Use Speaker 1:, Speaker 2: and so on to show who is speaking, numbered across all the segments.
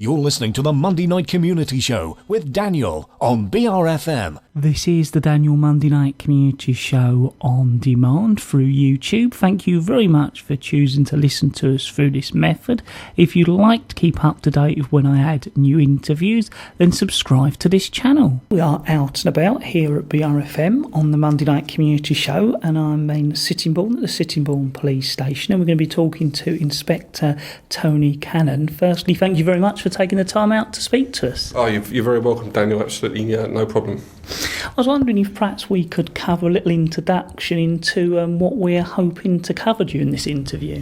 Speaker 1: You're listening to the Monday Night Community Show with Daniel on BRFM.
Speaker 2: This is the Daniel Monday Night Community Show on demand through YouTube. Thank you very much for choosing to listen to us through this method. If you'd like to keep up to date with when I add new interviews, then subscribe to this channel. We are out and about here at BRFM on the Monday Night Community Show, and I'm in Sittingbourne at the Sittingbourne Police Station, and we're going to be talking to Inspector Tony Cannon. Firstly, thank you very much for taking the time out to speak to us.
Speaker 3: Oh, you're very welcome, Daniel. Absolutely, no problem.
Speaker 2: I was wondering if perhaps we could cover a little introduction into what we're hoping to cover during this interview.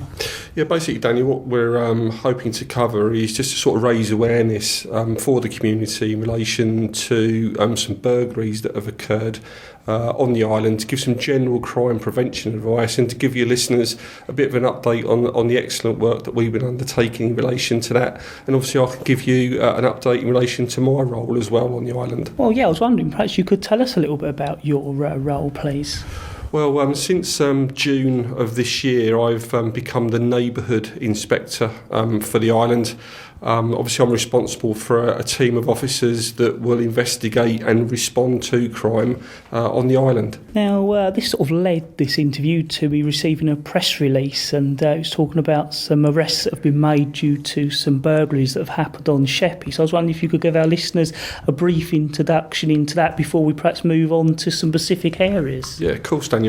Speaker 3: Yeah, basically, Daniel, what we're hoping to cover is just to sort of raise awareness for the community in relation to some burglaries that have occurred on the island, to give some general crime prevention advice and to give your listeners a bit of an update on the excellent work that we've been undertaking in relation to that. And obviously I can give you an update in relation to my role as well on the island.
Speaker 2: Well, yeah, I was wondering, perhaps you could tell us a little bit about your role, please.
Speaker 3: Well, since June of this year, I've become the neighbourhood inspector for the island. Obviously, I'm responsible for a team of officers that will investigate and respond to crime on the island.
Speaker 2: Now, this sort of led this interview to me receiving a press release, and it was talking about some arrests that have been made due to some burglaries that have happened on Sheppey. So I was wondering if you could give our listeners a brief introduction into that before we perhaps move on to some specific areas.
Speaker 3: Yeah, of course, Daniel.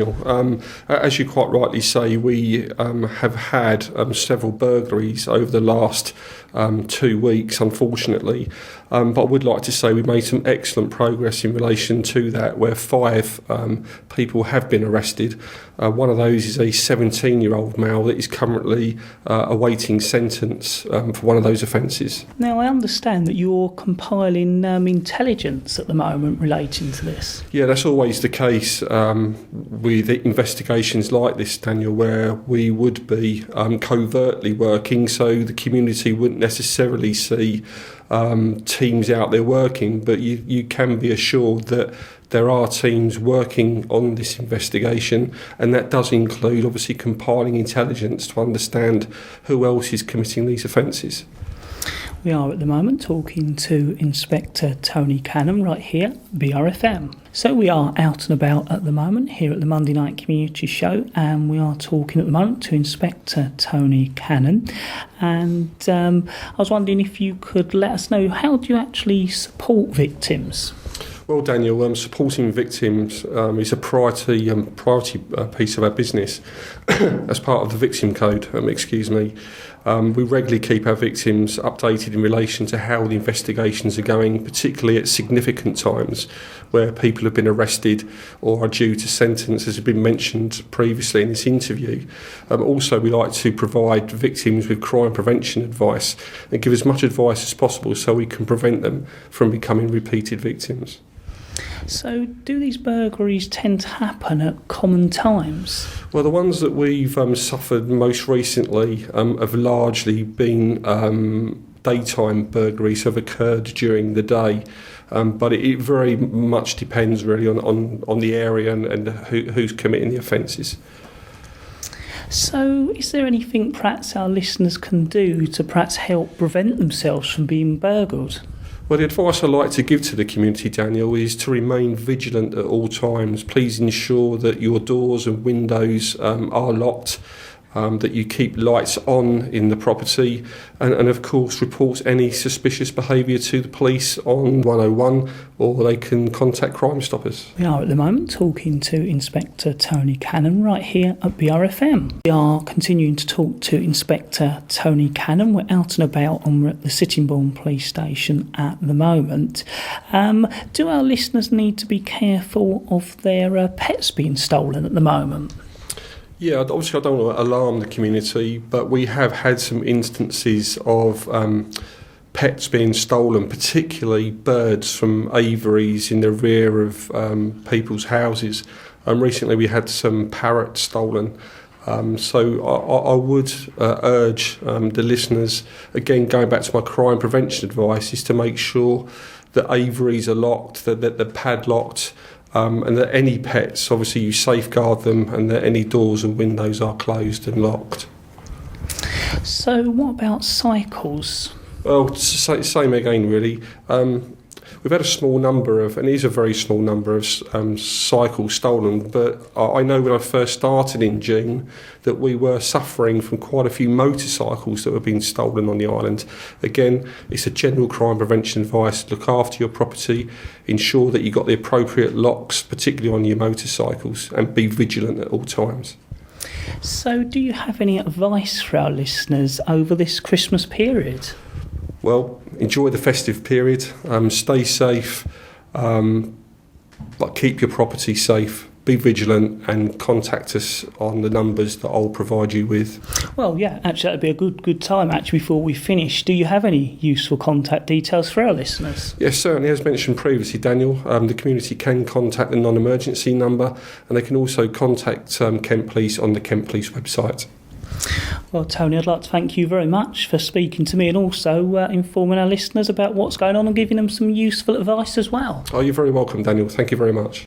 Speaker 3: As you quite rightly say, we have had several burglaries over the last 2 weeks, unfortunately. But I would like to say we made some excellent progress in relation to that, where 5 people have been arrested. One of those is a 17-year-old male that is currently awaiting sentence for one of those offences.
Speaker 2: Now, I understand that you're compiling intelligence at the moment relating to this.
Speaker 3: Yeah, that's always the case with investigations like this, Daniel, where we would be covertly working, so the community wouldn't necessarily see teams out there working, but you can be assured that there are teams working on this investigation, and that does include obviously compiling intelligence to understand who else is committing these offences.
Speaker 2: We are at the moment talking to Inspector Tony Cannon right here, BRFM. So we are out and about at the moment here at the Monday Night Community Show, and we are talking at the moment to Inspector Tony Cannon. And I was wondering if you could let us know, how do you actually support victims?
Speaker 3: Well, Daniel, supporting victims is a priority piece of our business as part of the Victim Code, We regularly keep our victims updated in relation to how the investigations are going, particularly at significant times where people have been arrested or are due to sentence, as has been mentioned previously in this interview. Also, we like to provide victims with crime prevention advice and give as much advice as possible so we can prevent them from becoming repeated victims.
Speaker 2: So do these burglaries tend to happen at common times?
Speaker 3: Well, the ones that we've suffered most recently have largely been daytime burglaries, have occurred during the day. But it very much depends really on the area and who's committing the offences.
Speaker 2: So is there anything perhaps our listeners can do to perhaps help prevent themselves from being burgled?
Speaker 3: Well, the advice I like to give to the community, Daniel, is to remain vigilant at all times. Please ensure that your doors and windows are locked, that you keep lights on in the property, and of course report any suspicious behaviour to the police on 101, or they can contact Crime Stoppers. We
Speaker 2: are at the moment talking to Inspector Tony Cannon right here at BRFM. We are continuing to talk to Inspector Tony Cannon. We're out and about and we're at the Sittingbourne Police Station at the moment. Do our listeners need to be careful of their pets being stolen at the moment?
Speaker 3: Yeah, obviously I don't want to alarm the community, but we have had some instances of pets being stolen, particularly birds from aviaries in the rear of people's houses. Recently we had some parrots stolen. So I would urge the listeners, again going back to my crime prevention advice, is to make sure that aviaries are locked, that they're padlocked, and that any pets, obviously you safeguard them, and that any doors and windows are closed and locked.
Speaker 2: So what about cycles?
Speaker 3: Well, same again, really. We've had a small number of, and it is a very small number of cycles stolen, but I know when I first started in June that we were suffering from quite a few motorcycles that were being stolen on the island. Again, it's a general crime prevention advice. Look after your property, ensure that you've got the appropriate locks, particularly on your motorcycles, and be vigilant at all times.
Speaker 2: So do you have any advice for our listeners over this Christmas period?
Speaker 3: Well, enjoy the festive period, stay safe, but keep your property safe, be vigilant, and contact us on the numbers that I'll provide you with.
Speaker 2: Well, yeah, actually that'd be a good time actually before we finish. Do you have any useful contact details for our listeners?
Speaker 3: Yes, certainly. As mentioned previously, Daniel, the community can contact the non-emergency number, and they can also contact Kent Police on the Kent Police website.
Speaker 2: Well, Tony, I'd like to thank you very much for speaking to me and also informing our listeners about what's going on and giving them some useful advice as well.
Speaker 3: Oh, you're very welcome, Daniel. Thank you very much.